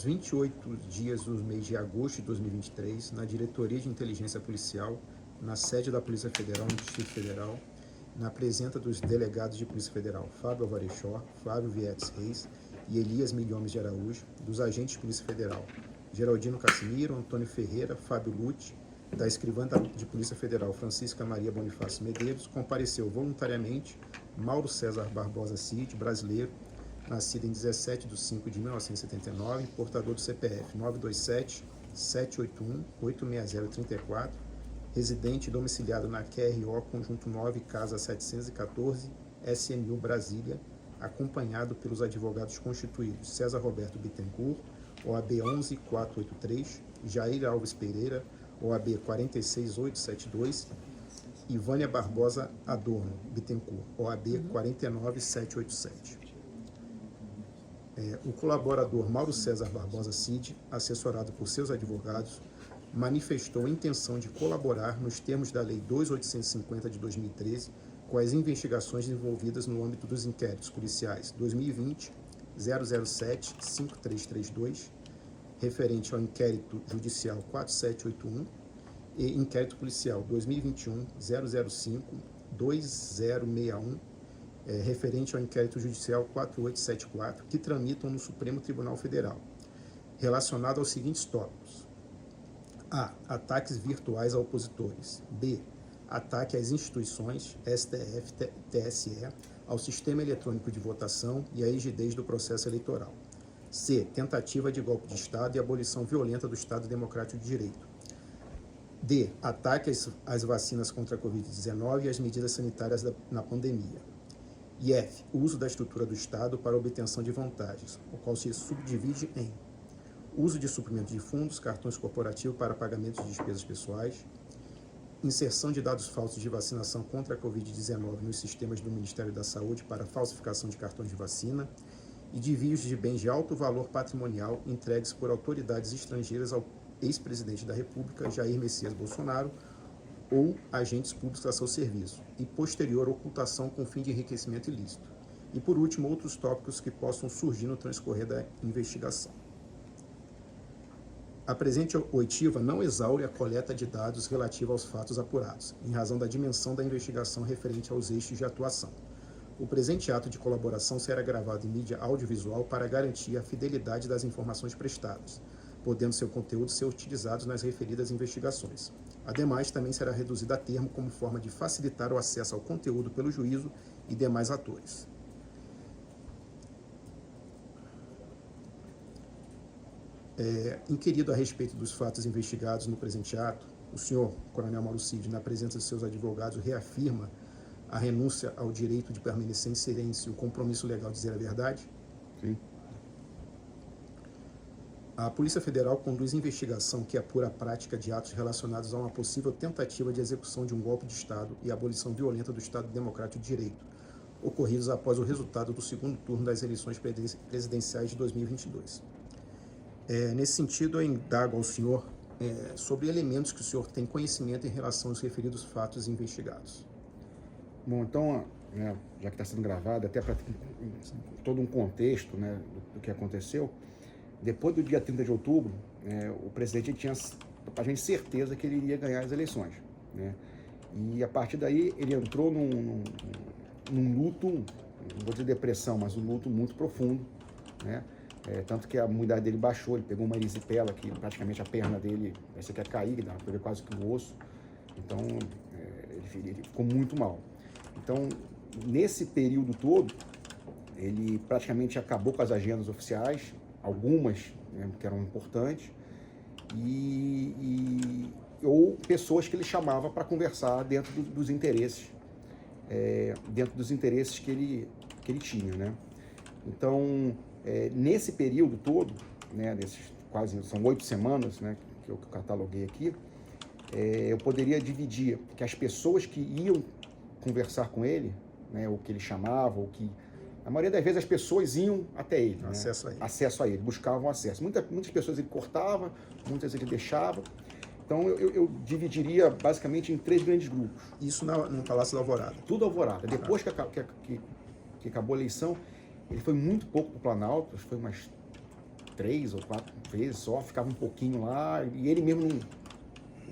28 dias do mês de agosto de 2023, na Diretoria de Inteligência Policial, na sede da Polícia Federal, no Distrito Federal, na presença dos delegados de Polícia Federal Fábio Alvarechó, Flávio Vietes Reis e Elias Milhomes de Araújo, dos agentes de Polícia Federal Geraldino Cassimiro, Antônio Ferreira, Fábio Lute, da escrivã de Polícia Federal Francisca Maria Bonifácio Medeiros, compareceu voluntariamente Mauro César Barbosa Cid, brasileiro, nascido em 17 de 5 de 1979, portador do CPF 927-781-86034, residente domiciliado na QRO Conjunto 9, Casa 714, SMU Brasília, acompanhado pelos advogados constituídos César Roberto Bittencourt, OAB 11483, Jair Alves Pereira, OAB 46872, e Vânia Barbosa Adorno Bittencourt, OAB 49787. O colaborador Mauro César Barbosa Cid, assessorado por seus advogados, manifestou a intenção de colaborar nos termos da Lei 2850 de 2013 com as investigações envolvidas no âmbito dos inquéritos policiais 2020 007-5332, referente ao inquérito judicial 4781, e inquérito policial 2021 005-2061, referente ao inquérito judicial 4874, que tramitam no Supremo Tribunal Federal, relacionado aos seguintes tópicos: A. Ataques virtuais a opositores. B. Ataque às instituições, STF, TSE, ao sistema eletrônico de votação e à rigidez do processo eleitoral. C. Tentativa de golpe de Estado e abolição violenta do Estado Democrático de Direito. D. Ataque às vacinas contra a Covid-19 e às medidas sanitárias na pandemia. E F. Uso da estrutura do Estado para obtenção de vantagens, o qual se subdivide em uso de suprimento de fundos, cartões corporativos para pagamento de despesas pessoais, inserção de dados falsos de vacinação contra a Covid-19 nos sistemas do Ministério da Saúde para falsificação de cartões de vacina e desvios de bens de alto valor patrimonial entregues por autoridades estrangeiras ao ex-presidente da República, Jair Messias Bolsonaro, ou agentes públicos a seu serviço, e posterior ocultação com fim de enriquecimento ilícito. E, por último, outros tópicos que possam surgir no transcorrer da investigação. A presente oitiva não exaure a coleta de dados relativa aos fatos apurados, em razão da dimensão da investigação referente aos eixos de atuação. O presente ato de colaboração será gravado em mídia audiovisual para garantir a fidelidade das informações prestadas, podendo seu conteúdo ser utilizado nas referidas investigações. Ademais, também será reduzido a termo como forma de facilitar o acesso ao conteúdo pelo juízo e demais atores. Inquirido a respeito dos fatos investigados no presente ato, o senhor Coronel Mauro Cid, na presença de seus advogados, reafirma a renúncia ao direito de permanecer em silêncio e o compromisso legal de dizer a verdade? Sim. A Polícia Federal conduz investigação que apura a prática de atos relacionados a uma possível tentativa de execução de um golpe de Estado e abolição violenta do Estado Democrático de Direito, ocorridos após o resultado do segundo turno das eleições presidenciais de 2022. Nesse sentido, eu indago ao senhor sobre elementos que o senhor tem conhecimento em relação aos referidos fatos investigados. Bom, então, já que está sendo gravado, até para todo um contexto, né, do que aconteceu, depois do dia 30 de outubro, o presidente tinha a gente certeza que ele iria ganhar as eleições, né? E a partir daí ele entrou num luto, não vou dizer depressão, mas um luto muito profundo, né? Tanto que a imunidade dele baixou, ele pegou uma erisipela que praticamente a perna dele parecia que ia cair, dava para ver quase que o osso. Então ele ficou muito mal. Então, nesse período todo, ele praticamente acabou com as agendas oficiais, algumas, né, que eram importantes, ou pessoas que ele chamava para conversar dentro dos interesses, que ele tinha, né? Então, nesse período todo, né, desses quase, são 8 semanas, né, que eu cataloguei aqui, eu poderia dividir que as pessoas que iam conversar com ele, né, ou que ele chamava, ou que a maioria das vezes as pessoas iam até ele, né? Acesso a ele, buscavam acesso. Muitas pessoas ele cortava, muitas ele deixava. Então eu dividiria basicamente em 3 grandes grupos. Isso no Palácio da Alvorada? Tudo Alvorada. Depois que acabou a eleição, ele foi muito pouco para o Planalto, acho que foi umas 3 ou 4 vezes só, ficava um pouquinho lá, e ele mesmo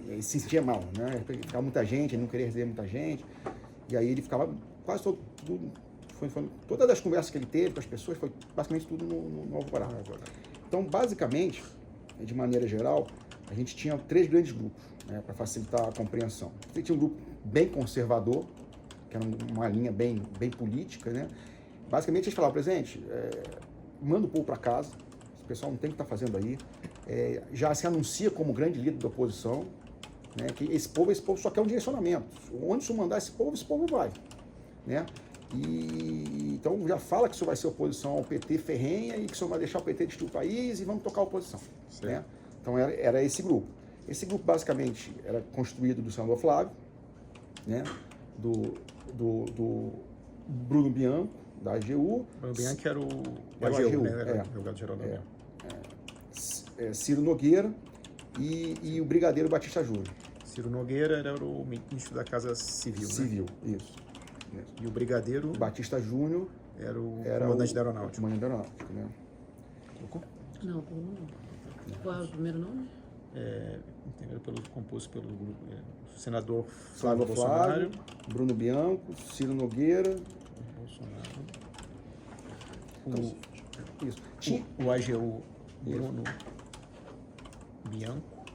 ele se sentia mal, né? Ficava muita gente, ele não queria receber muita gente, e aí ele ficava quase todas as conversas que ele teve com as pessoas, foi basicamente tudo no Alvorada. Então, basicamente, de maneira geral, a gente tinha 3 grandes grupos, né, para facilitar a compreensão. Você tinha um grupo bem conservador, que era uma linha bem política, né? Basicamente, eles falavam, presidente, manda o povo para casa, esse pessoal não tem o que estar fazendo aí, já se anuncia como grande líder da oposição, né, que esse povo só quer um direcionamento. Onde o senhor mandar esse povo vai, né? E então já fala que o senhor vai ser oposição ao PT ferrenha e que o senhor vai deixar o PT destruir o país e vamos tocar a oposição, né? Então era esse grupo. Esse grupo basicamente era constituído do senador Flávio, né? Do Bruno Bianco, da AGU. Bruno Bianco era o AGU, né? Era o advogado geral da União. Ciro Nogueira e o Brigadeiro Batista Júnior. Ciro Nogueira era o ministro da Casa Civil, Civil, né? Isso. E o Brigadeiro Batista Júnior era o comandante da Aeronáutica. Comandante da Aeronáutica, né? Não, qual é o primeiro nome? Composto pelo grupo, senador Flávio Bolsonaro, Bruno Bianco, Ciro Nogueira, Bolsonaro, isso. o AGU Bruno Bianco,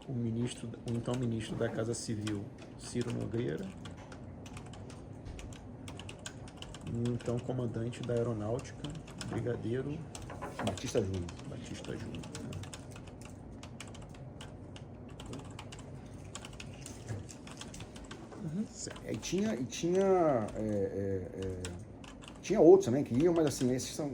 o então ministro da Casa Civil, Ciro Nogueira, e o então comandante da Aeronáutica, Brigadeiro Batista Júnior. E tinha outros também que iam, mas assim, esses são... O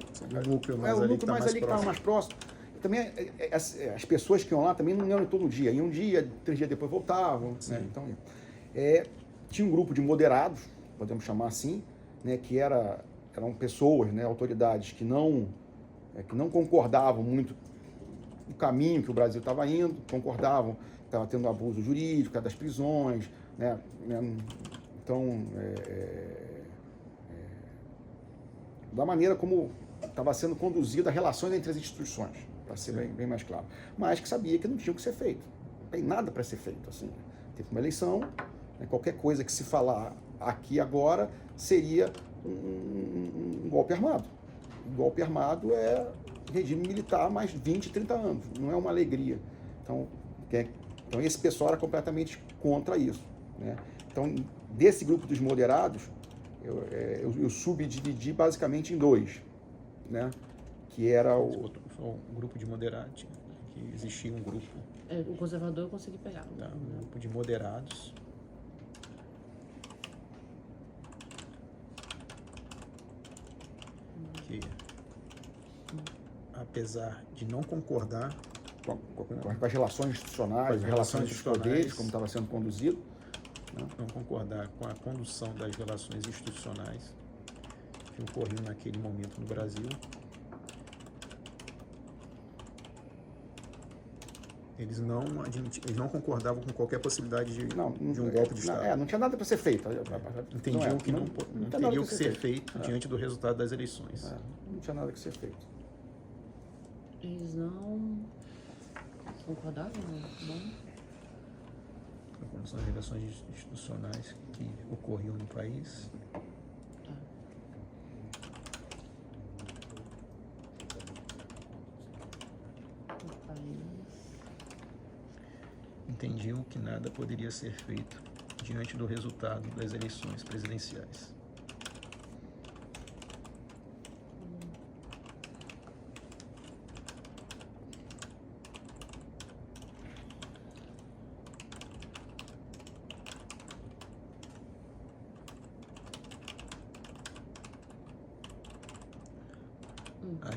núcleo mais o ali núcleo mais ali que estava mais próximo. Também as pessoas que iam lá também não iam todo dia. Iam um dia, 3 dias depois voltavam. Né? Então, tinha um grupo de moderados, podemos chamar assim, né, que eram pessoas, né, autoridades que não concordavam muito com o caminho que o Brasil estava indo, concordavam que estava tendo abuso jurídico, das prisões, né? Então, da maneira como estava sendo conduzida a relações entre as instituições, para ser bem mais claro, mas que sabia que não tinha o que ser feito, não tem nada para ser feito. Assim, teve uma eleição, né, qualquer coisa que se falar aqui agora seria um golpe armado. O golpe armado é regime militar há mais 20, 30 anos, não é uma alegria. Então esse pessoal era completamente contra isso, né? Então, desse grupo dos moderados, eu subdividi basicamente em 2, né? Que era o grupo de moderados, que existia um grupo. O conservador eu consegui pegar. Um grupo de moderados. Que, apesar de não concordar com as relações institucionais, as relações entre os poderes, como estava sendo conduzido, não concordar com a condução das relações institucionais que ocorriam naquele momento no Brasil, eles não concordavam com qualquer possibilidade de um golpe de Estado. Não tinha nada para ser feito. Entendiam que não teria o que ser feito diante do resultado das eleições. Não tinha nada que ser feito. Eles não concordavam? Não? São as relações institucionais que ocorriam no país. Entendiam que nada poderia ser feito diante do resultado das eleições presidenciais.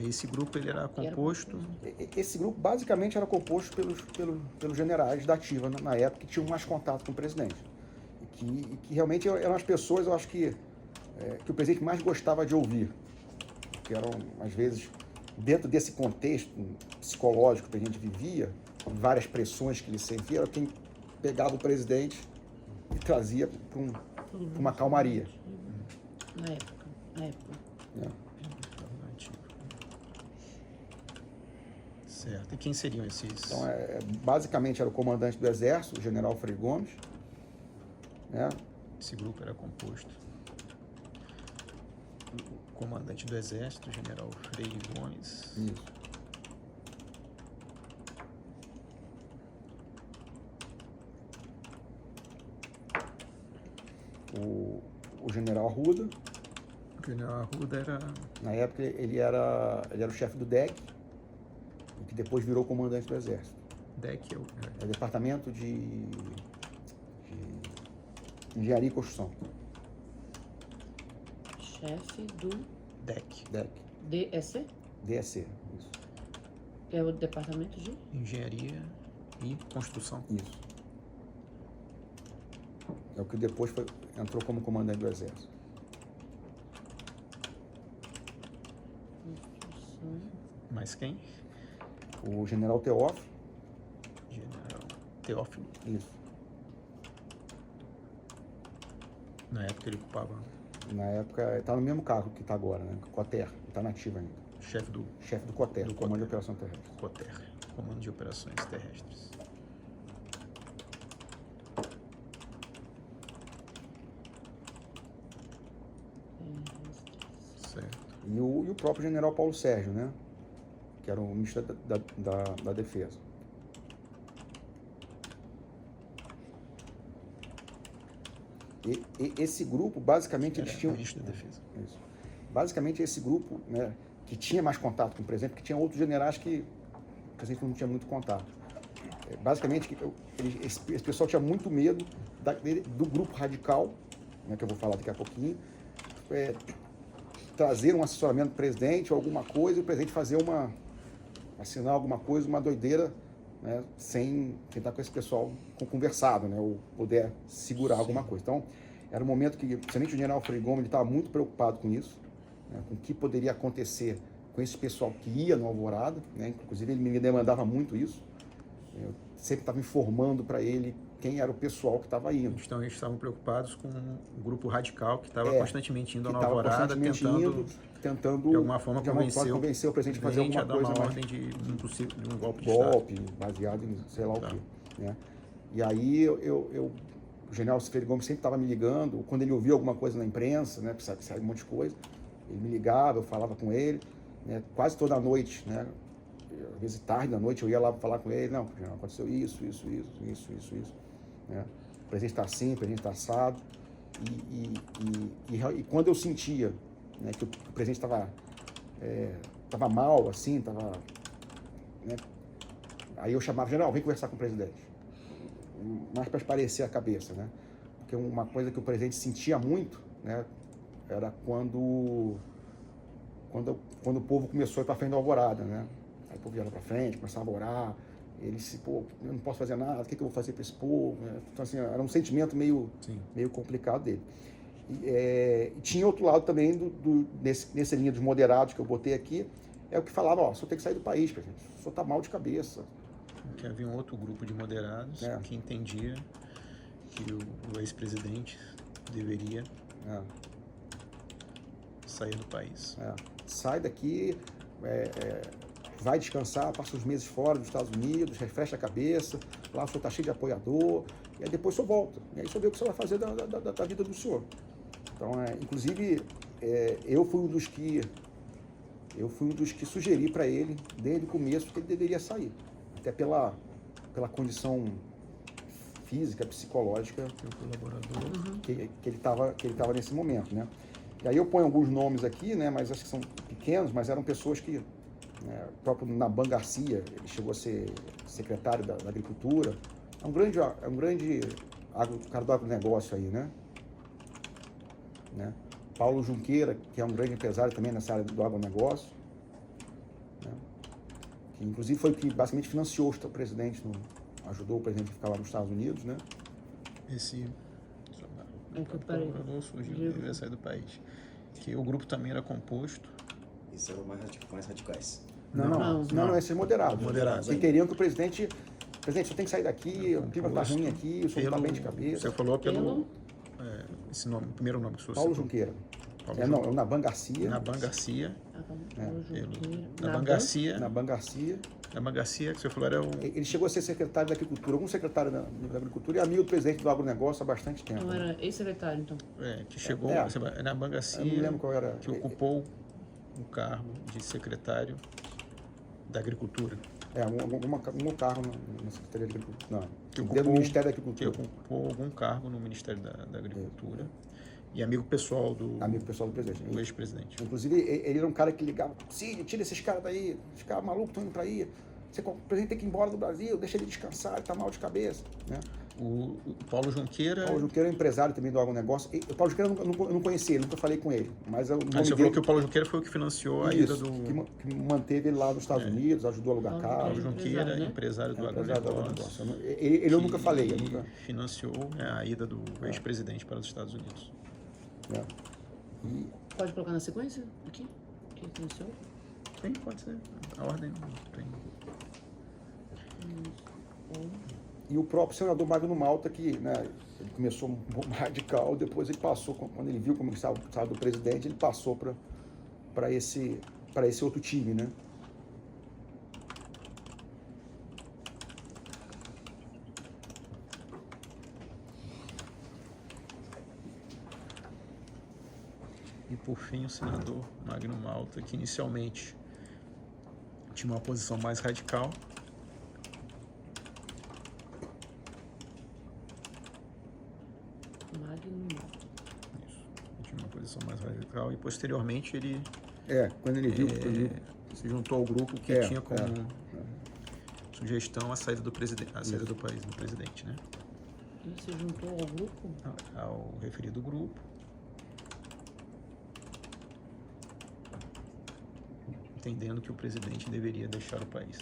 Esse grupo ele era composto... Esse grupo basicamente era composto pelos generais da ativa na época, que tinham mais contato com o presidente. E que realmente eram as pessoas, eu acho que o presidente mais gostava de ouvir. Que eram, às vezes, dentro desse contexto psicológico que a gente vivia, com várias pressões que ele sentia, era quem pegava o presidente e trazia para uma calmaria. Na época. Certo. E quem seriam esses? Então, basicamente, era o comandante do Exército, o general Frei Gomes, né? Esse grupo era composto o comandante do Exército, o general Frei Gomes. Isso. O general Arruda, O general Arruda era... na época ele era o chefe do DEC, que depois virou comandante do Exército. DEC, É o Departamento de Engenharia e Construção. Chefe do DEC, DEC, DEC, isso. que é o Departamento de... Engenharia e Construção. Isso. É o que depois entrou como comandante do Exército. Construção. Mais quem? O general Teófilo. General Teófilo. Isso. Na época ele ocupava Na época, está no mesmo cargo que está agora, né? Coter, está nativo ainda. chefe do Chefe do Coter, Do Comando de Coter. Operação Terrestre. COTER, Comando de Operações Terrestres. Certo. E o próprio general Paulo Sérgio, né? Que era o ministro da Defesa. E esse grupo, basicamente, eles Era tinham... ministro da Defesa. Isso. Basicamente, esse grupo, né, que tinha mais contato com o presidente, porque tinha outros generais que o presidente não tinha muito contato. Basicamente, esse pessoal tinha muito medo do grupo radical, né, que eu vou falar daqui a pouquinho, trazer um assessoramento do presidente ou alguma coisa, e o presidente assinar alguma coisa, uma doideira, né, sem tentar com esse pessoal conversado, né, ou puder segurar alguma coisa. Então, era um momento que, principalmente o general Frei Gomes, ele estava muito preocupado com isso, né, com o que poderia acontecer com esse pessoal que ia no Alvorada, né, inclusive ele me demandava muito isso. Eu sempre estava informando para ele quem era o pessoal que estava indo. Então eles estavam preocupados com o grupo radical que estava constantemente indo Que à estava Alvorada, tentando de alguma forma convencer o presidente a fazer alguma dar coisa uma mais ordem de um golpe de Estado. baseado em sei lá Tá. o quê, né? E aí o general Frei Gomes sempre estava me ligando, quando ele ouvia alguma coisa na imprensa, né, precisava sair um monte de coisa, ele me ligava, eu falava com ele, né, quase toda noite, né, às vezes tarde da noite eu ia lá falar com ele, não, general, aconteceu isso, né, o presidente está assim, o presidente está assado, e quando eu sentia, né, que o presidente estava mal, assim, né, aí eu chamava, general, vem conversar com o presidente, mais para esparecer a cabeça, né, porque uma coisa que o presidente sentia muito, né, era quando o povo começou a ir para frente da Alvorada, né, aí o povo ia lá para frente, começava a orar, ele disse, pô, eu não posso fazer nada, o que eu vou fazer para esse povo, né? Então, assim, era um sentimento meio complicado dele. E tinha outro lado também, nessa linha dos moderados que eu botei aqui, é o que falava, ó, o senhor tem que sair do país, presidente, o senhor está mal de cabeça. Que havia um outro grupo de moderados que entendia que o ex-presidente deveria sair do país. Sai daqui, vai descansar, passa uns meses fora dos Estados Unidos, refresca a cabeça, lá o senhor está cheio de apoiador, e aí depois o senhor volta, e aí o senhor vê o que o senhor vai fazer da vida do senhor. Então, inclusive, eu fui um dos que sugeri para ele, desde o começo, que ele deveria sair, até pela condição física, psicológica que ele estava nesse momento, né? E aí eu ponho alguns nomes aqui, né, mas acho que são pequenos, mas eram pessoas que, o próprio Naban Garcia, ele chegou a ser secretário da Agricultura, é um grande cara do agronegócio aí, né? Paulo Junqueira, que é um grande empresário também nessa área do agronegócio, né? Que inclusive foi o que basicamente financiou o presidente, ajudou o presidente a ficar lá nos Estados Unidos, né? Esse colaborador surgiu, deveria sair do país. Que o grupo também era composto. Isso eram mais radicais. Não, esses moderados. Moderados. Que queriam que o presidente, você tem que sair daqui, o clima está ruim aqui, o senhor está bem de cabeça. Você falou pelo esse nome, o primeiro nome que o senhor Paulo citou. Junqueira. Não, o Naban Garcia. Naban Garcia. Naban Garcia. Naban Garcia. Naban Garcia, que você falou era o... Ele chegou a ser secretário da Agricultura, algum secretário da Agricultura e amigo do presidente do agronegócio há bastante tempo. Não, era ex-secretário, então. que chegou, Naban Garcia, eu não lembro qual era. que ocupou o cargo de secretário da Agricultura. Algum cargo na Secretaria de Agricultura. Não, Que dentro do Ministério da Que Agricultura. ocupou algum cargo no Ministério da Agricultura. E amigo pessoal do presidente. do ex-presidente. Inclusive, ele era um cara que ligava, Cid, tira esses caras daí, esses caras malucos estão indo para aí. O presidente tem que ir embora do Brasil, deixa ele descansar, ele tá mal de cabeça. Né? O Paulo Junqueira... Paulo Junqueira é um empresário também do agronegócio. O Paulo Junqueira eu não conhecia, ele, nunca falei com ele. Mas você falou que o Paulo Junqueira foi o que financiou a ida do... Que manteve ele lá nos Estados Unidos, ajudou a alugar carro. Paulo Junqueira, empresário do agronegócio. Ele eu nunca falei. Financiou a ida do ex-presidente para os Estados Unidos. Pode colocar na sequência aqui? Que financiou? Tem, pode ser. A ordem tem. E o próprio senador Magno Malta, que ele começou um pouco radical, depois ele passou, quando ele viu como estava do presidente, ele passou para esse outro time, né? E por fim o senador Magno Malta, que inicialmente tinha uma posição mais radical. Tinha uma posição mais radical e posteriormente ele quando ele viu se juntou ao grupo que tinha como sugestão a saída do presidente, a saída do país do presidente, né? Ele se juntou ao grupo? Ao referido grupo, entendendo que o presidente deveria deixar o país.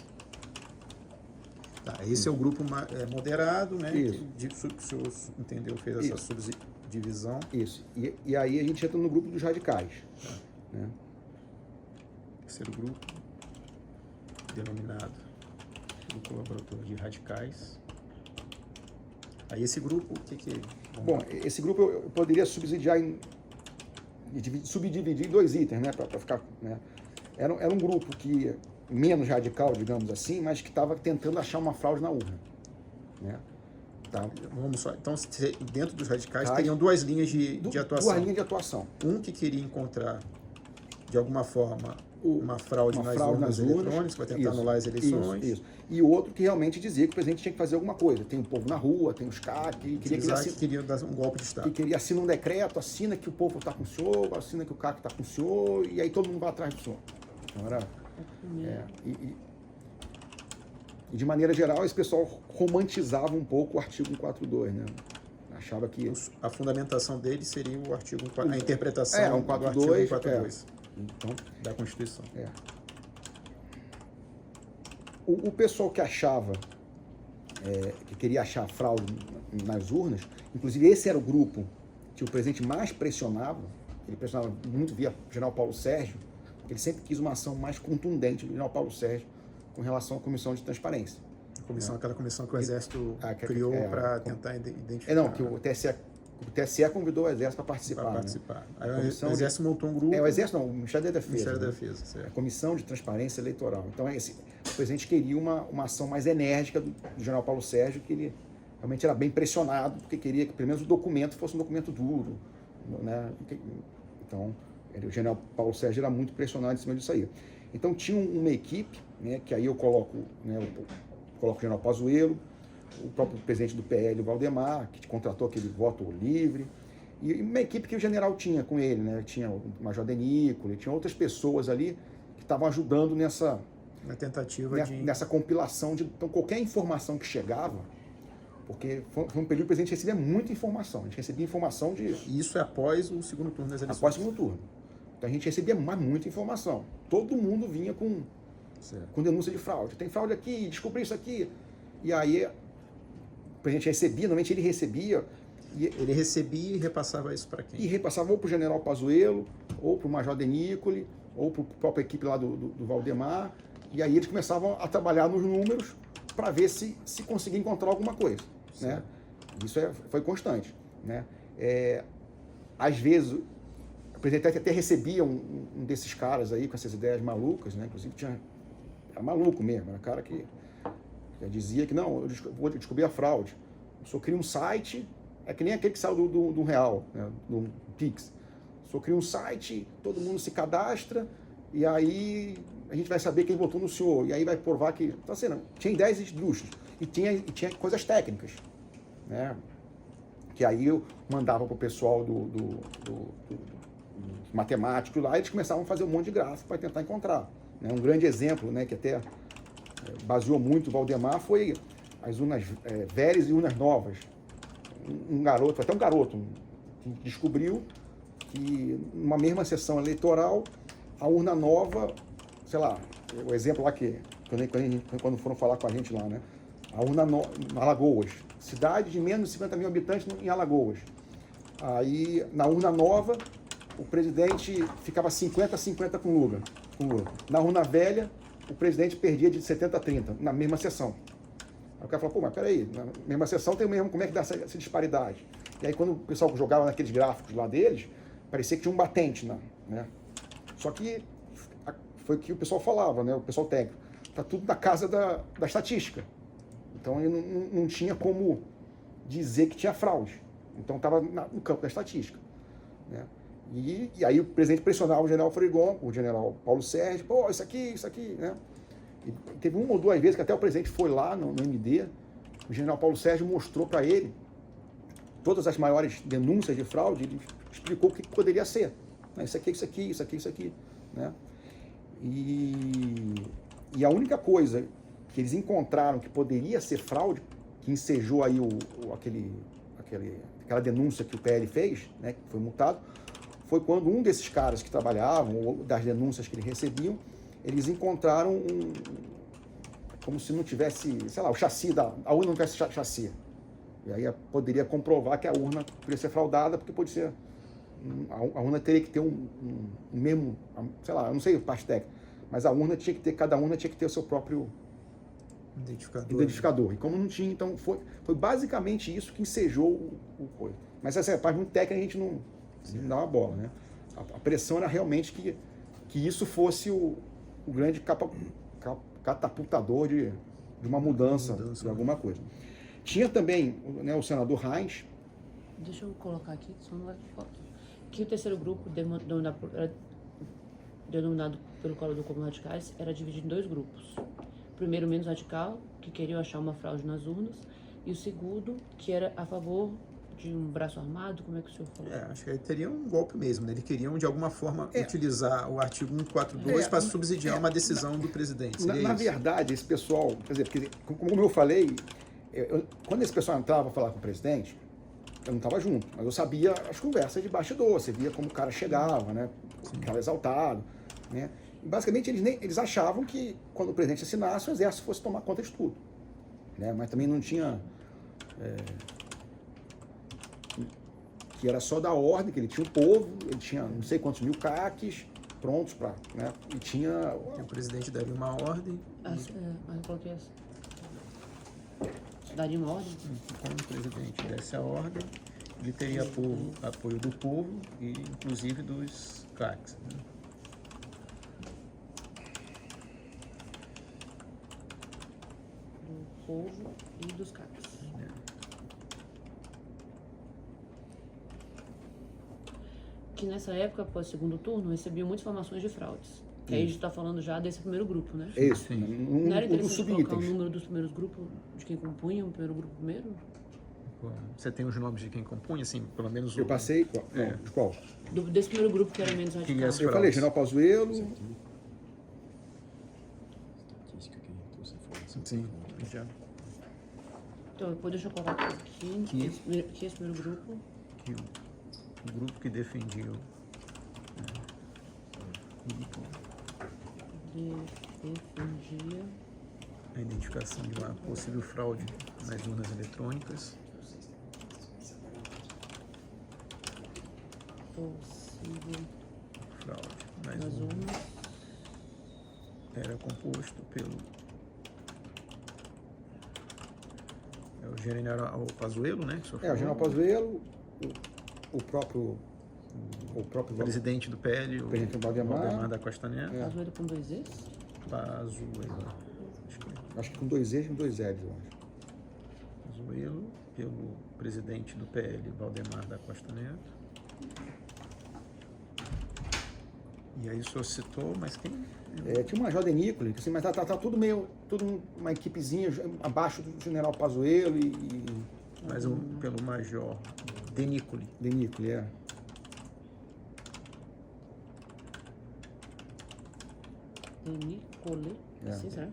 Esse é o grupo moderado, né? Que o senhor entendeu, fez essa subdivisão. Isso. E aí a gente entra no grupo dos radicais. Né? Terceiro grupo, denominado Grupo Colaborador de Radicais. Aí esse grupo, o que Bom, esse grupo eu poderia subdividir em 2 itens, né? Para ficar... Né? Era um grupo que menos radical, digamos assim, mas que estava tentando achar uma fraude na urna. Né? Vamos só. Então, dentro dos radicais, teriam 2 linhas de atuação. 2 linhas de atuação. Um que queria encontrar, de alguma forma, uma fraude nas urnas eletrônicas, para tentar anular as eleições. Isso. E outro que realmente dizia que o presidente tinha que fazer alguma coisa. Tem o povo na rua, tem os caras que queria dar um golpe de Estado. Que queria assinar um decreto, assina que o povo está com o senhor, assina que o CAC está com o senhor, e aí todo mundo vai atrás do senhor. E de maneira geral, esse pessoal romantizava um pouco o artigo 142, né? Achava que... A fundamentação dele seria o artigo 142, a interpretação do artigo 142 então, da Constituição. O pessoal que achava, que queria achar fraude nas urnas, inclusive esse era o grupo que o presidente mais pressionava, ele pressionava muito via general Paulo Sérgio, porque ele sempre quis uma ação mais contundente do general Paulo Sérgio com relação à Comissão de Transparência. Aquela comissão que o Exército criou para tentar identificar... Não, que o TSE convidou o Exército para participar. Né? Aí o Exército montou um grupo... O Exército não, o Ministério da Defesa. Ministério da Defesa, certo. A Comissão de Transparência Eleitoral. Então, o presidente queria uma ação mais enérgica do general Paulo Sérgio, que ele realmente era bem pressionado, porque queria que pelo menos o documento fosse um documento duro. Né? Então, o general Paulo Sérgio era muito pressionado em cima disso aí. Então, tinha uma equipe, né, que aí eu coloco, né, o general Pazuello, o próprio presidente do PL, o Valdemar, que contratou aquele voto livre, e uma equipe que o general tinha com ele, né? Tinha o Major Denícolo, tinha outras pessoas ali que estavam ajudando nessa compilação de então, qualquer informação que chegava, porque foi um período que o presidente recebia muita informação, a gente recebia informação de... E isso é após o segundo turno das eleições? Após o segundo turno. Então a gente recebia muita informação. Todo mundo vinha com denúncia de fraude. Tem fraude aqui, descobri isso aqui. E aí o presidente recebia, normalmente ele recebia... Ele recebia e repassava isso para quem? E repassava ou para o general Pazuello, ou para o Major Denícolo, ou para a própria equipe lá do Valdemar. E aí eles começavam a trabalhar nos números para ver se conseguia encontrar alguma coisa. Né? Isso foi constante. Né? Às vezes, o presidente até recebia um desses caras aí com essas ideias malucas, né? Inclusive era maluco mesmo, era cara que dizia que não, eu vou descobrir a fraude. Eu só cria um site, é que nem aquele que saiu do Real, né? Do Pix. Só cria um site, todo mundo se cadastra e aí a gente vai saber quem votou no senhor. E aí vai provar que... Então assim, não, tinha ideias esdrúxulas e tinha coisas técnicas, né? Que aí eu mandava para o pessoal do matemático lá, e eles começavam a fazer um monte de gráfico para tentar encontrar. Né? Um grande exemplo, né, que até baseou muito o Valdemar foi as urnas velhas e urnas novas. Um garoto, até um garoto, que descobriu que numa mesma sessão eleitoral, a urna nova, sei lá, o exemplo lá quando foram falar com a gente lá, né? A urna Alagoas, cidade de menos de 50 mil habitantes em Alagoas. Aí, na urna nova, o presidente ficava 50-50 com Lula. Na urna velha, o presidente perdia de 70-30, na mesma sessão. Aí o cara falou, pô, mas peraí, na mesma sessão tem o mesmo, como é que dá essa disparidade? E aí quando o pessoal jogava naqueles gráficos lá deles, parecia que tinha um batente, né? Só que foi o que o pessoal falava, né? O pessoal técnico. Tá tudo na casa da estatística. Então ele não tinha como dizer que tinha fraude. Então estava no campo da estatística. Né? E aí o presidente pressionava o general Frigon, o general Paulo Sérgio, pô, isso aqui, né? E teve uma ou duas vezes que até o presidente foi lá no MD, o general Paulo Sérgio mostrou para ele todas as maiores denúncias de fraude, ele explicou o que poderia ser. Né? Isso aqui, né? E a única coisa que eles encontraram que poderia ser fraude, que ensejou aí aquela denúncia que o PL fez, né, que foi multado, foi quando um desses caras que trabalhavam, ou das denúncias que eles recebiam, eles encontraram como se não tivesse, sei lá, o chassi a urna não tivesse chassi. E aí poderia comprovar que a urna poderia ser fraudada, porque pode ser, a urna teria que ter um mesmo, sei lá, eu não sei a parte técnica, mas cada urna tinha que ter o seu próprio identificador. E como não tinha, então foi basicamente isso que ensejou o coisa. Mas essa é a parte muito técnica, a gente não dá uma bola, né? A pressão era realmente que isso fosse o grande catapultador de uma mudança de alguma coisa. Tinha também, né, o senador Heinz. Deixa eu colocar aqui, só não vai que o terceiro grupo, denominado pelo Collor como radicais, era dividido em dois grupos. O primeiro, menos radical, que queriam achar uma fraude nas urnas, e o segundo, que era a favor de um braço armado, como é que o senhor falou? Acho que teria um golpe mesmo, né? Eles queriam, de alguma forma, utilizar o artigo 142 para subsidiar uma decisão do presidente. Na verdade, esse pessoal, quer dizer, porque, como eu falei, quando esse pessoal entrava para falar com o presidente, eu não estava junto, mas eu sabia as conversas de bastidor, você via como o cara chegava, né? Ficava exaltado, né? E basicamente eles achavam que quando o presidente assinasse, o exército fosse tomar conta de tudo, né? Mas também não tinha que era só da ordem, que ele tinha o povo, ele tinha não sei quantos mil caques prontos para, né? E tinha o presidente daria uma ordem. Mas eu coloquei essa. Daria uma ordem? Quando o presidente desse a ordem, ele teria apoio do povo e inclusive dos CACs. Né? Do povo e dos CACs. Que nessa época, após o segundo turno, recebiam muitas informações de fraudes. Que aí a gente está falando já desse primeiro grupo, né? Isso, não era interessante colocar o número dos primeiros grupos, de quem compunha o primeiro grupo primeiro? Você tem os nomes de quem compunha, assim, pelo menos eu passei, qual? Desse primeiro grupo que era menos radical. Eu falei, General Pazuello. Sim, já. Então, depois deixa eu colocar aqui, que esse primeiro grupo. Que o grupo que defendia a identificação de uma possível fraude nas urnas eletrônicas. Possível fraude nas urnas. urnas era composto pelo o general Pazuello, né? O general Pazuello, o próprio O próprio presidente do PL, o presidente Valdemar da Costa Neto. Pazuello com 2 Es? Pazuello. Acho que com 2 E's e 2 L's, eu acho. Pazuello, pelo presidente do PL, Valdemar da Costa Neto. E aí o senhor citou, mas quem? Tinha uma Major Denícoli, assim, mas tá tudo meio, tudo uma equipezinha abaixo do general Pazuello e Mas pelo Major Denícoli. Denícoli, Denícoli? Sim, será?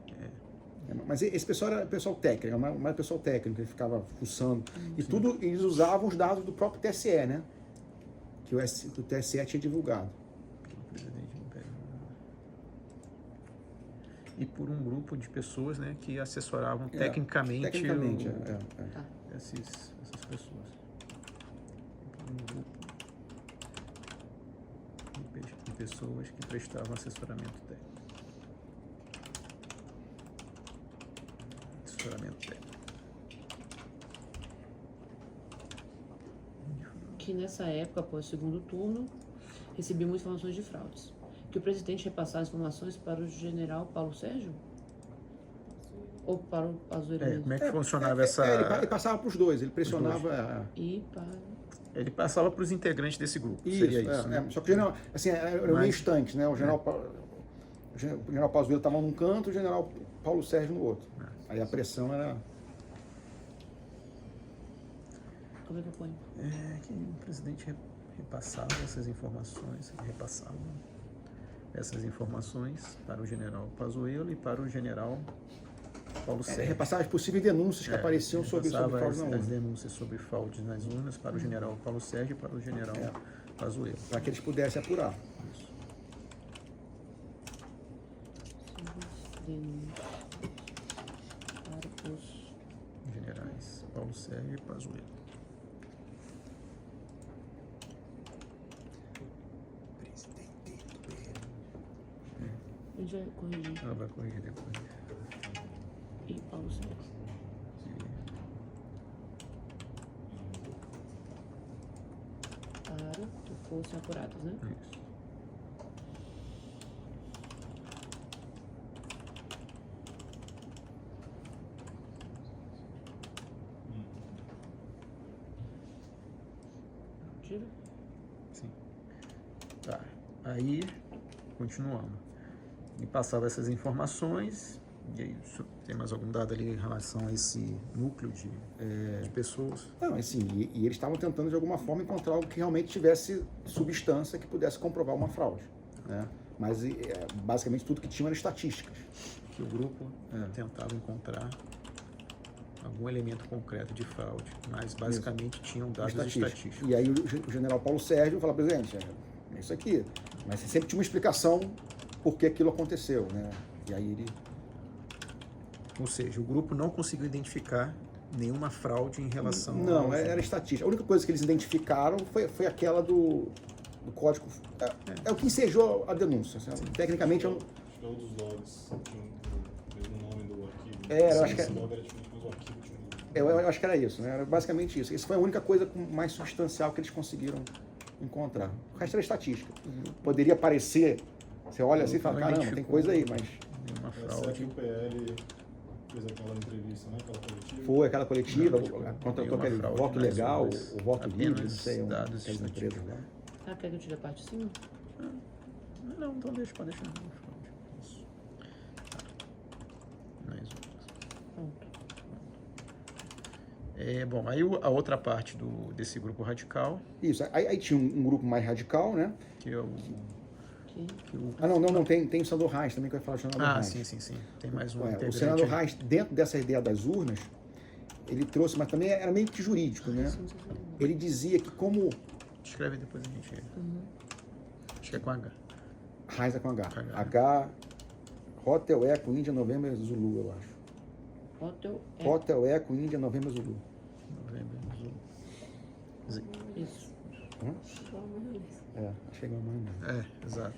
Mas esse pessoal era pessoal técnico, mais pessoal técnico, ele ficava fuçando. E tudo, eles usavam os dados do próprio TSE, né? Que o TSE tinha divulgado. Presidente do PL. E por um grupo de pessoas, né, que assessoravam tecnicamente, essas pessoas. Por um grupo de pessoas que prestavam assessoramento técnico. Que nessa época, após o segundo turno, recebi muitas informações de fraudes. Que o presidente repassava as informações para o general Paulo Sérgio? Ou para o Pazuello mesmo? Como é que funcionava essa... Ele passava para os dois, ele pressionava... E para... Ele passava para os integrantes desse grupo, seria isso, né? Só que o general, assim, era meio instante, né? O general Pazuello estava num canto, o general Paulo Sérgio no outro. Aí a pressão era... Como é que eu ponho? Que o presidente repassava essas informações, para o general Pazuello e para o general Paulo Sérgio. Repassava as possíveis denúncias que apareciam sobre fraude na urna. As denúncias sobre fraude nas urnas para o general Paulo Sérgio e para o general Pazuello. Para que eles pudessem apurar. Isso. Para os generais Paulo Sérgio e Pazuello. A gente vai corrigir. Ela vai corrigir depois. E Paulo Sérgio. Para que fossem apurados, né? Isso. Tira. Sim. Tá. Aí, continuamos. E passava essas informações. E aí, tem mais algum dado ali em relação a esse núcleo de pessoas? Não, assim, e eles estavam tentando de alguma forma encontrar algo que realmente tivesse substância que pudesse comprovar uma fraude, né? Mas basicamente tudo que tinha era estatísticas. Que o grupo tentava encontrar algum elemento concreto de fraude, mas basicamente tinham dados estatísticos. E aí o general Paulo Sérgio fala, presidente, é isso aqui. Mas você sempre tinha uma explicação por que aquilo aconteceu, né? E aí ele... Ou seja, o grupo não conseguiu identificar nenhuma fraude em relação Não, era estatística. A única coisa que eles identificaram foi aquela do código. É o que ensejou a denúncia. Tecnicamente, Acho que é um dos logs tinha o mesmo nome do arquivo. Eu acho que esse log era diferente, mas o arquivo tinha um... eu acho que era isso, né? Era basicamente isso. Isso foi a única coisa mais substancial que eles conseguiram encontrar. O resto era estatística. Poderia parecer, você olha assim e fala, caramba, tem coisa aí, mas... Nenhuma Essa fraude. que o PL fez aquela entrevista, né? Aquela coletiva. Foi aquela coletiva, Não, contratou aquele fraude voto nas legal, urnas, o voto livre, não apenas sei, dados aquelas empresas lá. Ah, quer que eu tire a parte de cima? Não, então pode deixar nenhuma fraude. Isso. Nas urnas. Pronto. Bom, aí a outra parte desse grupo radical, Isso, aí tinha um grupo mais radical, né? que é o... Não, tem o senador Reis também, que vai falar do senador Reis. sim. Tem mais um O integrante. senador Reis, dentro dessa ideia das urnas, ele trouxe, mas também era meio que jurídico, né? Ele dizia que como... Escreve depois a gente... Acho que é com H. Reis é com H. H. H, Hotel Eco, Índia, Novembro, Zulu, eu acho. Hotel Eco, Índia, Novembro, Zulu. Novembro, Zulu. Isso. Acho que é igual a mãe. Exato.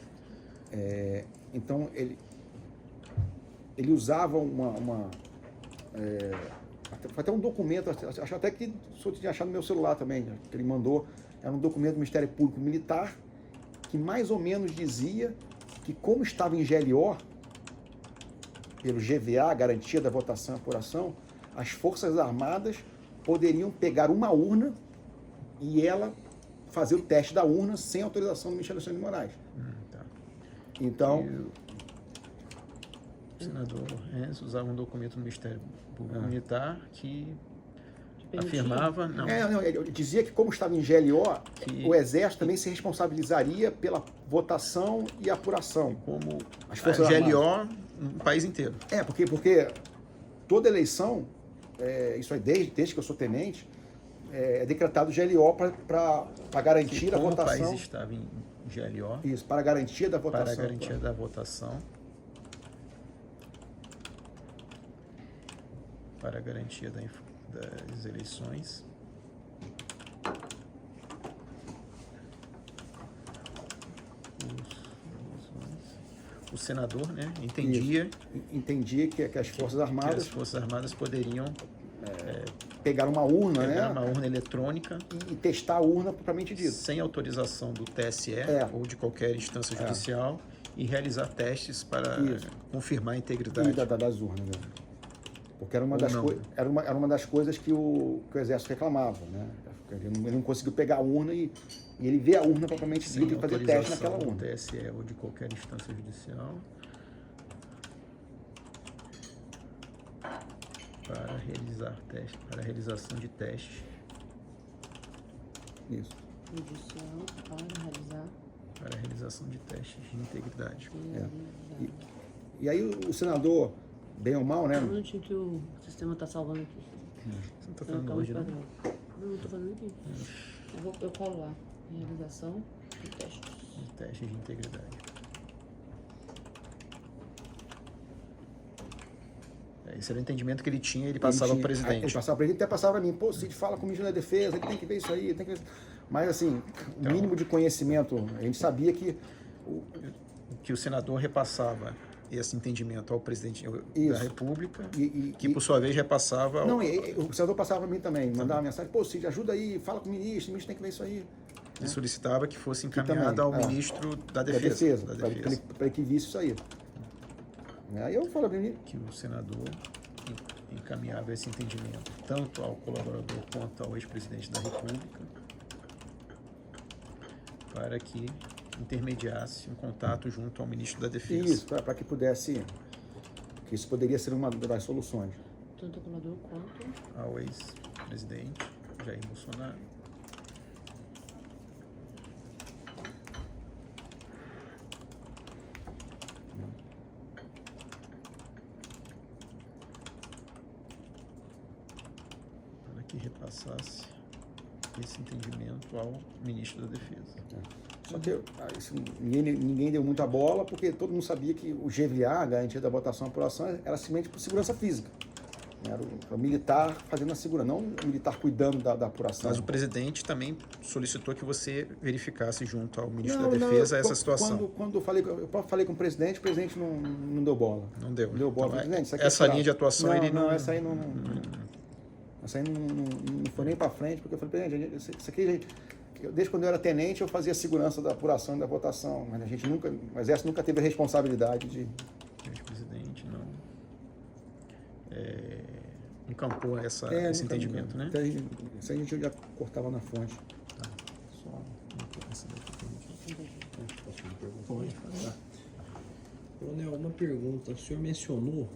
Então, ele usava foi até um documento, acho até que o senhor tinha achado no meu celular também, que ele mandou, era um documento do Ministério Público Militar que mais ou menos dizia que, como estava em GLO, pelo GVA, Garantia da Votação e Apuração, as Forças Armadas poderiam pegar uma urna e ela fazer o teste da urna sem autorização do Ministério Alexandre de Moraes. Tá. Então, E o senador Renzo usava um documento do Ministério Público Militar que permitia. afirmava... Não, ele dizia que, como estava em GLO, Que- o Exército também se responsabilizaria pela votação e apuração. como As a Forças GLO no país inteiro. Porque toda eleição, isso aí desde que eu sou tenente, é decretado GLO para garantir a Como o votação. país estava em GLO, Isso, para a garantia da votação. para a garantia da votação, para a garantia das eleições, o senador, né, entendia Entendia que as Forças que as Armadas Forças Armadas poderiam pegaram uma urna, pegar né? uma urna eletrônica E testar a urna propriamente dito. sem autorização do TSE ou de qualquer instância judicial e realizar testes para Isso. confirmar a E integridade. das urnas, né? Porque era uma Ou das, não. era uma das coisas que o Exército reclamava, né? Ele não conseguiu pegar a urna e ele vê a urna propriamente Sem dita e fazer teste autorização naquela do urna. TSE ou de qualquer instância judicial para realizar testes, para a realização de testes, Isso. Judicial para realizar. para a realização de testes de integridade. E aí o senador, bem ou mal, né? Um minutinho que o sistema está salvando aqui. Você não está Não, falando calma, hoje, não? padrão. Não, estou fazendo aqui. Eu colo lá. Realização de testes. De testes de integridade. Esse era o entendimento que ele tinha, ele passava ao Ele presidente. passava para ele, até passava para mim. Pô, Cid, fala com o ministro da Defesa, ele tem que ver isso aí, tem que ver... Mas, assim, o mínimo de conhecimento, a gente sabia que... Que o senador repassava esse entendimento ao presidente da Isso. República, E, que por sua vez repassava ao... Não, o senador passava para mim também, mandava uma mensagem, pô, Cid, ajuda aí, fala com o ministro tem que ver isso aí. e solicitava que fosse encaminhado ao também, ministro da Da Defesa. defesa, para ele que visse isso aí. Aí eu falei para ele, Que o senador encaminhava esse entendimento tanto ao colaborador quanto ao ex-presidente da República para que intermediasse um contato junto ao ministro da Defesa. isso, para que pudesse, que isso poderia ser uma das soluções. Tanto o colador quanto. Ao ex-presidente Jair Bolsonaro. Para que repassasse esse entendimento ao ministro da Defesa. Só que isso, ninguém deu muita bola, porque todo mundo sabia que o GVA, a garantia da votação e apuração, era simplesmente por segurança física. Era o militar fazendo a segurança, não o militar cuidando da apuração. Mas o presidente também solicitou que você verificasse junto ao ministro da Defesa essa situação. Quando eu falei com o presidente não deu bola. Não deu. Não deu bola. Então, Presidente, isso aqui essa é linha de atuação ele não... essa aí essa aí não foi nem para frente, porque eu falei, presidente, isso aqui, desde quando eu era tenente, eu fazia a segurança da apuração e da votação, mas o Exército nunca teve a responsabilidade de... O presidente não encampou esse nunca- entendimento, né? Então, isso aí a gente já cortava na fonte. Só essa daqui. Pode. Coronel, uma pergunta. O senhor mencionou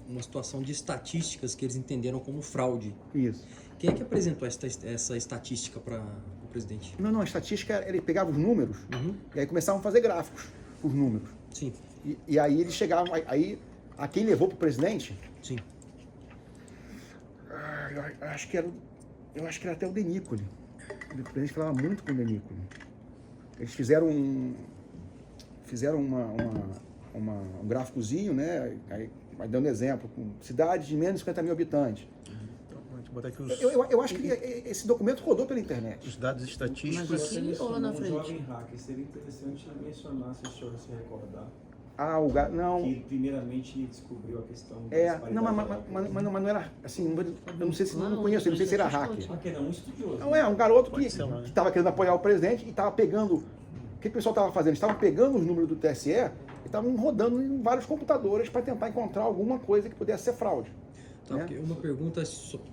uma situação de estatísticas que eles entenderam como fraude. Isso. Quem é que apresentou essa estatística para o presidente? Não, a estatística, ele pegava os números Uhum. e aí começavam a fazer gráficos, os números. Sim, E aí eles chegavam, aí a quem levou para o presidente, sim. eu acho que era até o Denícoli. O presidente falava muito com o Denícoli. Eles fizeram um gráficozinho, né? Aí dando exemplo, com cidades de menos de 50 mil habitantes. Então, vou botar aqui os, Eu acho que esse documento rodou pela internet. os dados estatísticos. Mas aqui ou lá na Um frente? jovem hacker, seria interessante mencionar, se o senhor se recordar, Não. Que primeiramente descobriu a questão da Não, disparidade. mas não era assim, eu não sei se não conheço, eu não sei se era hacker. Ah, que não, um estudioso. Não, um garoto que Pode ser lá, né? estava querendo apoiar o presidente e estava pegando. O que o pessoal estava fazendo? Eles estavam pegando os números do TSE e estavam rodando em vários computadores para tentar encontrar alguma coisa que pudesse ser fraude. Tá, né? porque uma pergunta,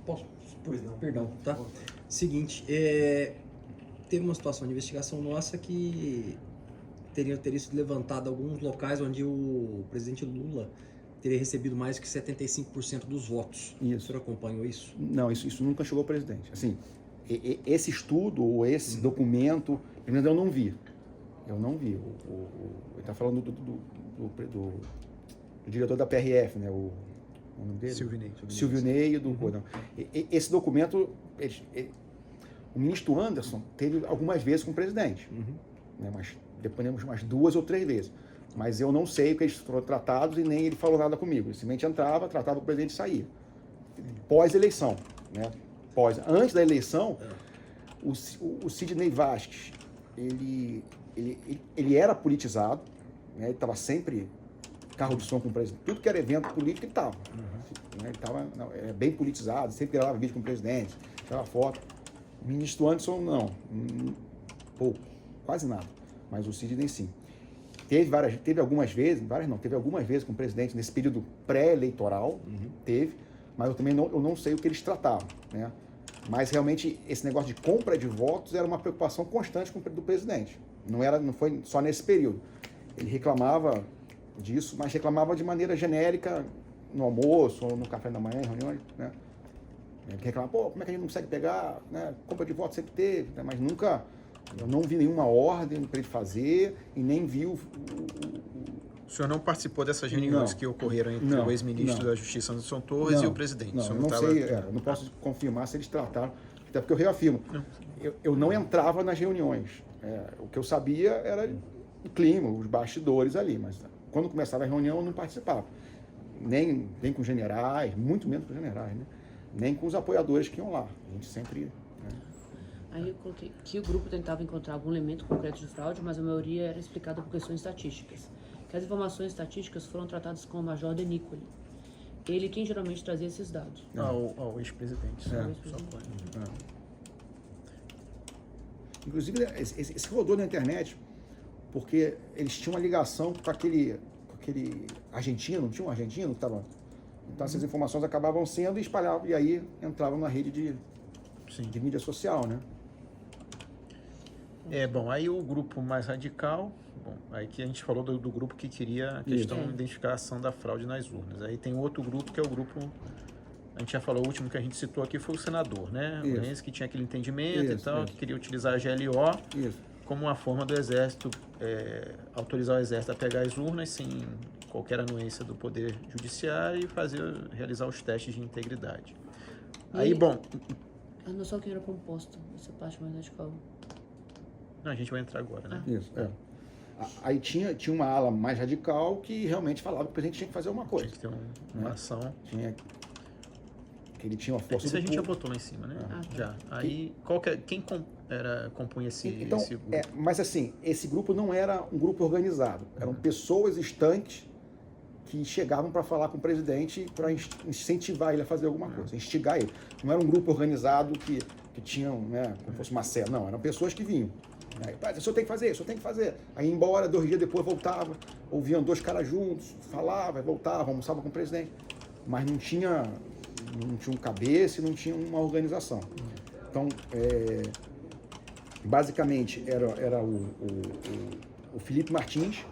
posso? Pois não. Perdão, tá? Seguinte, teve uma situação de investigação nossa que teria sido levantado alguns locais onde o presidente Lula teria recebido mais que 75% dos votos. Isso. O senhor acompanhou isso? Não, isso nunca chegou ao presidente. Assim, esse estudo ou esse documento, pelo menos eu não vi. Eu não vi. Ele está falando do diretor da PRF, né? O nome dele? Silvio Ney. Esse documento, o ministro Anderson teve algumas vezes com o presidente, né? Mas depois umas 2 ou 3 vezes. Mas eu não sei o que eles foram tratados e nem ele falou nada comigo. Ele simplesmente entrava, tratava o presidente e saía. Pós-eleição, né? Antes da eleição, o Sidney Vasquez, ele era politizado, né? Ele estava sempre carro de som com o presidente. Tudo que era evento político, ele estava. Né? Ele estava bem politizado, sempre gravava vídeo com o presidente, tirava foto. O ministro Anderson, não. Pouco, quase nada. Mas o Sidney, sim. Teve algumas vezes com o presidente nesse período pré-eleitoral, teve, mas eu também não sei o que eles tratavam, né? Mas realmente esse negócio de compra de votos era uma preocupação constante do presidente. Não foi só nesse período. Ele reclamava disso, mas reclamava de maneira genérica no almoço ou no café da manhã, em reuniões, né? Ele reclamava, como é que a gente não consegue pegar, né? Compra de votos sempre teve, né? Mas nunca. Eu não vi nenhuma ordem para ele fazer e nem vi o senhor não participou dessas reuniões que ocorreram entre o ex-ministro da Justiça, Anderson Torres, e o presidente? Não, eu não sei, eu não posso confirmar se eles trataram, até porque eu reafirmo, eu não entrava nas reuniões. O que eu sabia era o clima, os bastidores ali, mas quando começava a reunião eu não participava. Nem com generais, muito menos com generais, né? Nem com os apoiadores que iam lá. A gente sempre... Aí eu coloquei que o grupo tentava encontrar algum elemento concreto de fraude, mas a maioria era explicada por questões estatísticas. Que as informações estatísticas foram tratadas com o Major Denicoli. Ele quem geralmente trazia esses dados. Ao ex-presidente. Inclusive, esse rodou na internet porque eles tinham uma ligação com aquele argentino, não tinha um argentino que estava... Então essas informações acabavam sendo e espalhavam, e aí entravam na rede de mídia social, né? Aí o grupo mais radical, aí que a gente falou do grupo que queria a questão da identificação da fraude nas urnas. Aí tem outro grupo que é o grupo, a gente já falou, o último que a gente citou aqui foi o senador, né? O Renzi, que tinha aquele entendimento que queria utilizar a GLO como uma forma do Exército, autorizar o Exército a pegar as urnas sem qualquer anuência do Poder Judiciário e realizar os testes de integridade. Aí, A noção que era composta, essa parte mais radical. Não, a gente vai entrar agora, né? Isso, Aí tinha uma ala mais radical que realmente falava que o presidente tinha que fazer uma coisa. Tinha que ter uma ação. Que ele tinha uma força isso a gente já botou lá em cima, né? Já. Aí, quem compunha esse grupo? Mas assim, esse grupo não era um grupo organizado. Eram pessoas estanques que chegavam para falar com o presidente para incentivar ele a fazer alguma coisa, instigar ele. Não era um grupo organizado que tinham, né, como fosse uma cela. Não, eram pessoas que vinham. Aí, o senhor tem que fazer, o senhor tem que fazer. Aí ia embora, 2 dias depois voltava, ouviam 2 caras juntos, falava, voltava, almoçava com o presidente. Mas não tinha um cabeça e não tinha uma organização. Então, basicamente, era o Felipe Martins.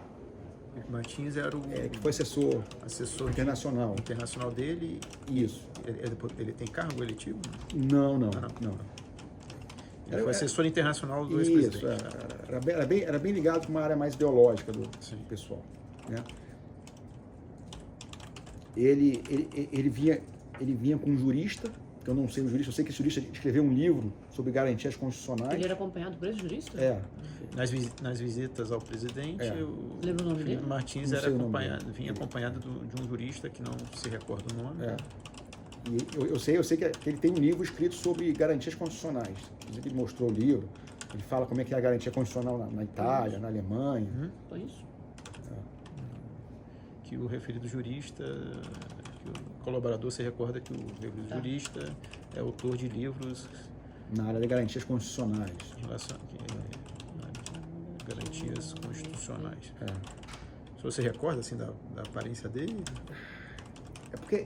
Felipe Martins era o... que foi assessor internacional. Internacional dele. Isso. Ele tem cargo eletivo? Não. Ele foi assessor internacional do ex-presidente. Isso, era bem ligado com uma área mais ideológica do pessoal. Né? Ele vinha com um jurista, que eu não sei o jurista, eu sei que esse jurista escreveu um livro sobre garantias constitucionais. Ele era acompanhado por esse jurista? Nas visitas ao presidente, Lembra o nome dele? Martins vinha acompanhado de um jurista que não se recorda o nome. E eu sei que ele tem um livro escrito sobre garantias constitucionais. Inclusive, ele mostrou o livro, ele fala como é que é a garantia constitucional na Itália, na Alemanha. Foi isso? que o referido jurista, que o colaborador se recorda que o referido jurista é autor de livros Na área de garantias constitucionais. em relação a garantias constitucionais. Se você recorda assim da aparência dele? É porque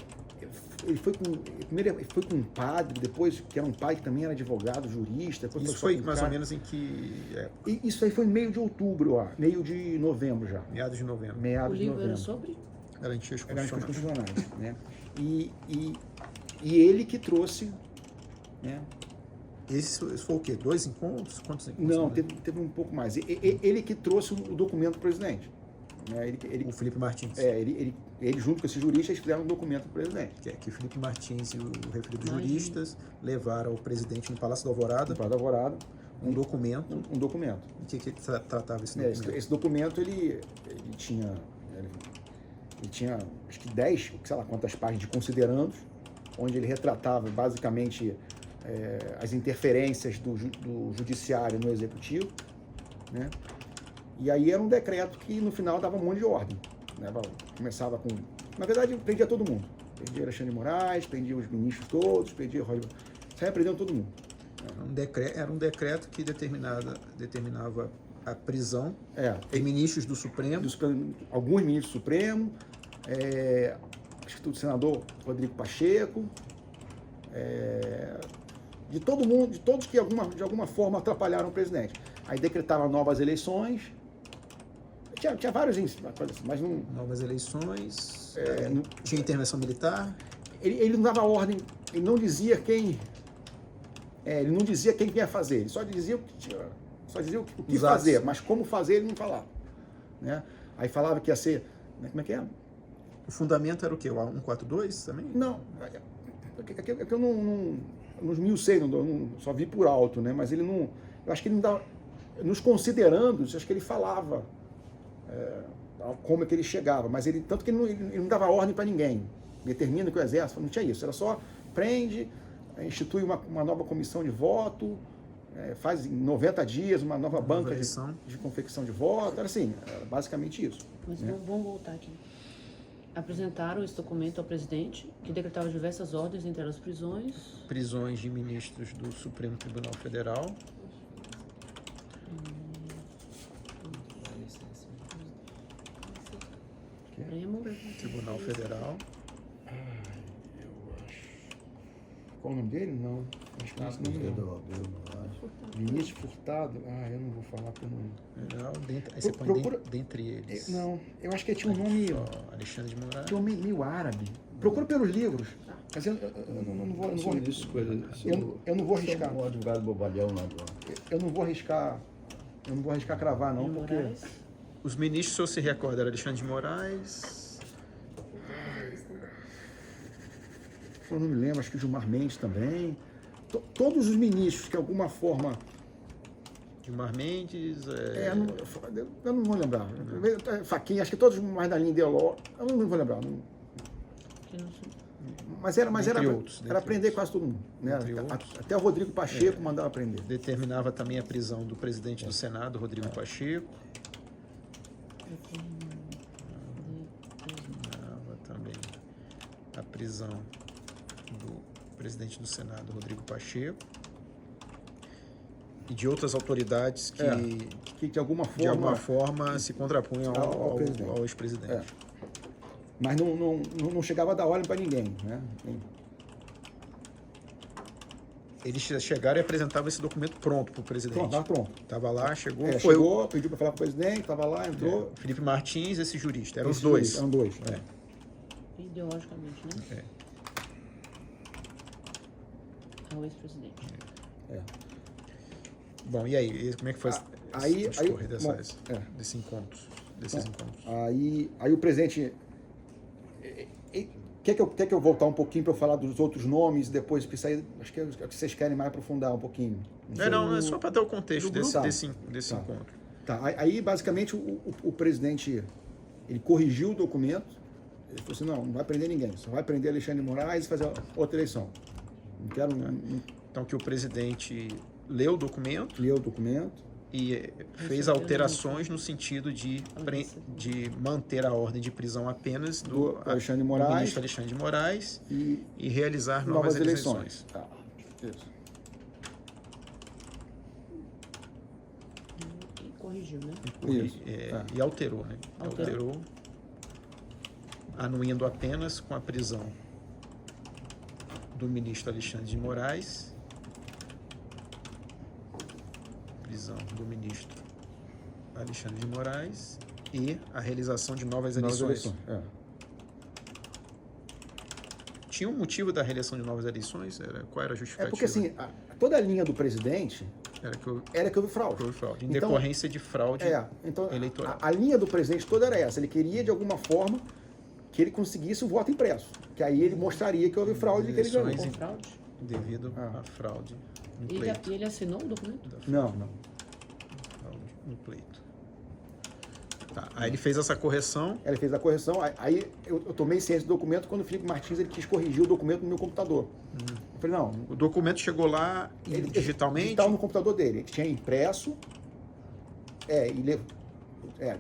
primeiro ele foi com um padre, depois que era um pai que também era advogado, jurista. Depois Isso foi mais ou menos em que época? E isso aí foi meio de outubro, meio de novembro já. Meados de novembro. O Meados de livro era novembro. sobre? Garantias Garantias constitucionais. constitucionais, né? E ele que trouxe, né? Esse foi o quê? 2 encontros? Quantos encontros? Não, teve um pouco mais. Ele que trouxe o documento para o presidente. Né? O Felipe Martins. Ele junto com esse jurista, eles fizeram um documento para o presidente. Que Felipe Martins e o referido Imagina. juristas levaram ao presidente no Palácio do Alvorada Para Alvorada, um documento. um documento. O que tratava esse documento? Esse documento, ele tinha acho que 10, sei lá quantas páginas de considerandos, onde ele retratava basicamente as interferências do judiciário no executivo, né? E aí era um decreto que no final dava um monte de ordem, né? Começava com... Na verdade, prendia todo mundo. Prendia Alexandre de Moraes, prendia os ministros todos, prendia o Roger... Saia prendendo todo mundo. Era um decreto que determinava a prisão de ministros do Supremo. Alguns ministros do Supremo, acho que do senador Rodrigo Pacheco, de todo mundo, de todos que de alguma forma atrapalharam o presidente. Aí decretava novas eleições. Tinha vários índices, mas não... Novas eleições, tinha intervenção militar. Ele não dava ordem, ele não dizia quem... ele não dizia quem ia fazer, ele só dizia o que fazer, mas como fazer ele não falava. Né? Aí falava que ia ser... Como é que é? O fundamento era o quê? O A142 também? Não, é que eu não esmiucei, só vi por alto, né? Mas ele não... Eu acho que ele não dava... Nos considerandos, acho que ele falava como é que ele chegava, mas tanto que ele não dava ordem para ninguém. Determina que o exército, não tinha isso, era só prende, institui uma nova comissão de voto, faz em 90 dias uma nova banca de confecção de voto, era assim, era basicamente isso. Mas vamos voltar aqui. Apresentaram esse documento ao presidente, que decretava diversas ordens, entre elas prisões de ministros do Supremo Tribunal Federal. Tribunal Federal. Qual o nome dele? Não. Acho que não é esse nome não. Vinícius Furtado. Eu não vou falar porque não... Aí você põe dentre eles. Não, eu acho que tinha um nome... Alexandre de Moraes. Tinha um nome meio árabe. Procura pelos livros. Mas eu não vou arriscar. Um advogado bobalhão lá. Eu não vou arriscar cravar não, porque... Os ministros, se você se recorda, era Alexandre de Moraes. Eu não me lembro, acho que o Gilmar Mendes também. Todos os ministros que de alguma forma... Gilmar Mendes... Eu não vou lembrar. Fachin, acho que todos mais da linha ideológica. Eu não vou lembrar. Mas era prender quase todo mundo. Né? Até o Rodrigo Pacheco mandava prender. Determinava também a prisão do presidente do Senado, Rodrigo Pacheco. Determinava também a prisão do presidente do Senado, Rodrigo Pacheco. E de outras autoridades que de alguma forma se contrapunham ao ex-presidente. Mas não chegava a dar ordem para ninguém, né? Eles chegaram e apresentavam esse documento pronto para o presidente. Estava pronto. Estava lá, chegou. Chegou, pediu para falar com o presidente, estava lá, entrou. Felipe Martins, esse jurista. Eram os dois. Eram dois. Ideologicamente, né? Ao ex-presidente. Bom, e aí? Como é que foi desses encontros? Aí o presidente... Quer que eu voltar um pouquinho para eu falar dos outros nomes depois? Porque isso aí, acho que é o que vocês querem mais aprofundar um pouquinho. Não, é só para dar o contexto desse encontro. Tá, aí basicamente o presidente, ele corrigiu o documento, ele falou assim, não vai prender ninguém, só vai prender Alexandre de Moraes e fazer outra eleição. Não quero... Então que o presidente leu o documento fez alterações no sentido de manter a ordem de prisão apenas do Alexandre de do Moraes ministro Alexandre de Moraes e e realizar novas eleições. Tá. Isso. E corrigiu, né? Isso. E alterou, né? Alterou. Anuindo apenas com a prisão do ministro Alexandre de Moraes, prisão do ministro Alexandre de Moraes e a realização de novas eleições. É. Tinha um motivo da realização de novas eleições? Qual era a É justificativa? porque assim, toda a linha do presidente Era que houve era que houve fraude. fraude, em Então, decorrência de fraude então eleitoral. a linha do presidente toda era essa. Ele queria, de alguma forma, que ele conseguisse o voto impresso. Que aí ele mostraria que houve fraude e que ele ganhou. Eleições Com fraude? devido à fraude no E pleito. ele assinou o documento? Não. Fraude no pleito. Tá, aí ele fez essa correção. Ele fez a correção, aí eu tomei ciência do documento quando o Felipe Martins ele quis corrigir o documento no meu computador. Eu falei, não, O documento chegou lá digitalmente. digital no computador dele. Ele tinha impresso,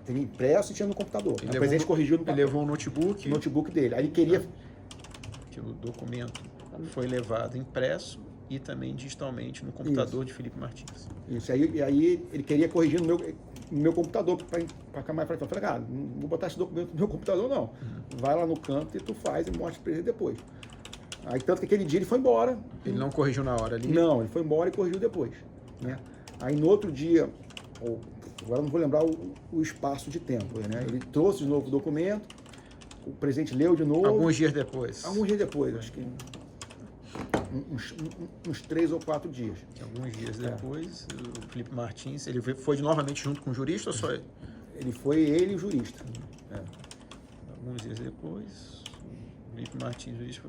teve impresso e tinha no computador. O presidente corrigiu no Ele levou um notebook, notebook dele. Aí ele queria... que o documento foi levado impresso e também digitalmente no computador de Felipe Martins. Isso, e aí ele queria corrigir no meu computador para acabar. Eu falei, cara, não vou botar esse documento no meu computador, não. Vai lá no canto e tu faz e mostra para ele depois. Aí tanto que aquele dia ele foi embora. Ele não corrigiu na hora ali? Não, ele foi embora e corrigiu depois. Né? Aí no outro dia, agora não vou lembrar o espaço de tempo, né? Ele trouxe de novo o documento, o presidente leu de novo. Alguns dias depois. Alguns dias depois, acho que uns 3 ou 4 dias. Alguns dias depois, o Felipe Martins, ele foi novamente junto com o jurista ou só ele? Ele e o jurista. Alguns dias depois, o Felipe Martins e o jurista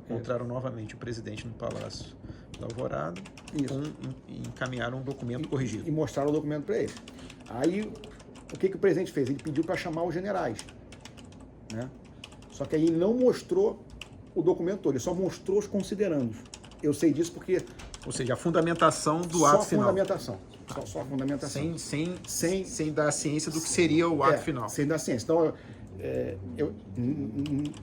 encontraram novamente o presidente no Palácio da Alvorada e encaminharam um documento corrigido. E mostraram o documento para ele. Aí, o que o presidente fez? Ele pediu para chamar os generais. Né? Só que aí ele não mostrou o documento todo, ele só mostrou os considerandos. Eu sei disso porque... Ou seja, a fundamentação do ato final. Só a fundamentação. Sem dar a ciência do que seria o ato final. Sem dar ciência. Então,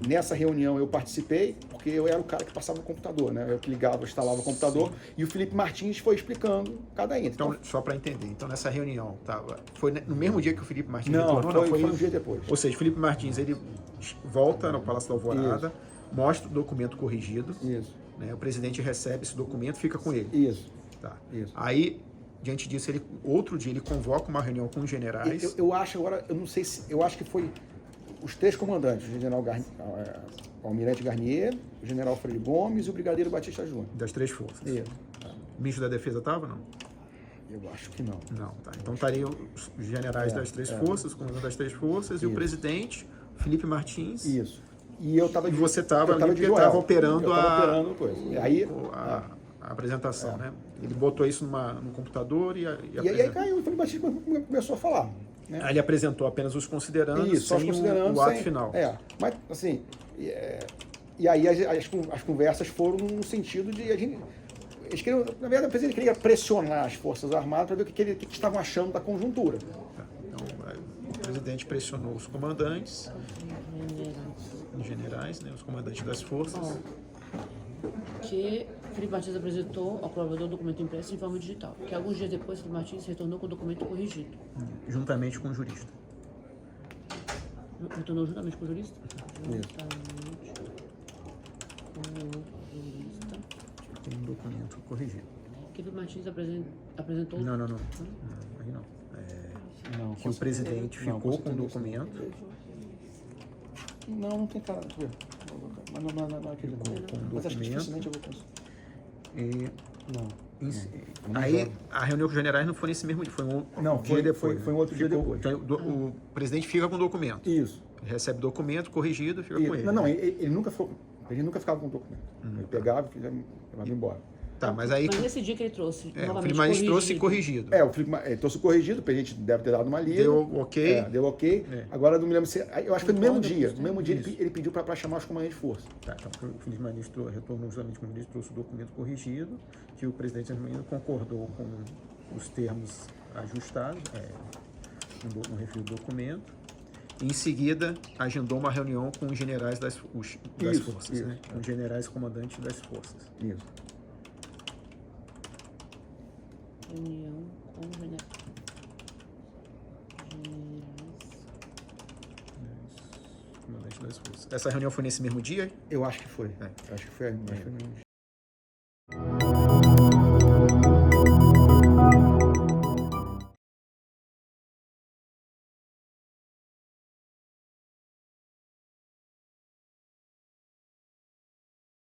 nessa reunião eu participei, porque eu era o cara que passava o computador, né? Eu que ligava, instalava o computador, e o Felipe Martins foi explicando cada item. Então, só para entender, então nessa reunião, foi no mesmo dia que o Felipe Martins Não, retornou? foi um dia depois. Ou seja, o Felipe Martins, ele volta no Palácio da Alvorada, mostra o documento corrigido, né? O presidente recebe esse documento, fica com ele. Isso. Tá. Isso. Aí, diante disso, outro dia ele convoca uma reunião com os generais. Eu acho agora, eu não sei se, eu acho que foi os 3 comandantes, o general o almirante Garnier, o general Freire Gomes e o brigadeiro Batista Júnior. Das 3 forças. Isso. O ministro da Defesa estava, não? Eu acho que não. Não, tá. Então estariam os generais das 3 forças, o comandante das 3 forças e o presidente, Felipe Martins. Isso. E eu estava E você estava ali porque estava operando coisa. E aí, a apresentação, né? Ele botou isso no computador e aí caiu, o Felipe Batista começou a falar. Né? Aí ele apresentou apenas os considerandos, Só os sem considerandos, o ato final. Mas assim, e aí as conversas foram no sentido de a gente... Eles queriam, na verdade, o presidente queria pressionar as Forças Armadas para ver o que estavam achando da conjuntura. Então, o presidente pressionou os comandantes, os generais, né, os comandantes das forças. Que Felipe Martins apresentou ao provedor o documento impresso em forma digital, que alguns dias depois Felipe Martins retornou com o documento corrigido. Juntamente com o jurista. Retornou juntamente com o jurista? Isso. Juntamente com o jurista. Tem um documento corrigido. Que Felipe Martins apresentou... Não. Aí não. Não, Que o presidente ficou com o documento. Não tem cara. Mas não é aquele Mas acho que dificilmente eu vou conseguir. E Não. aí a reunião com os generais não foi nesse mesmo dia, foi um dia depois. Foi um outro dia depois. Então, o presidente fica com o documento. Isso. Recebe o documento corrigido e fica com ele. Não, ele nunca ficava com o documento. Ele pegava e levava embora. Tá, mas aí... Mas nesse dia que ele trouxe, o Felipe novamente Martins trouxe corrigido. O Felipe trouxe corrigido, o presidente deve ter dado uma lida. Deu ok. Deu ok. Agora eu não me lembro se... Eu acho que foi no mesmo dia. No mesmo dia Isso. ele pediu para chamar os comandantes de força. Tá, então o Felipe Martins retornou justamente com o ministro, trouxe o documento corrigido, que o presidente Armando concordou com os termos ajustado, no review do documento. E em seguida, agendou uma reunião com os generais das forças, né? Com os generais comandantes das forças. Isso. Reunião com generais Comandantes das forças. Essa reunião foi nesse mesmo dia? Eu acho que foi. É. Eu acho que foi. Acho que foi no mesmo dia.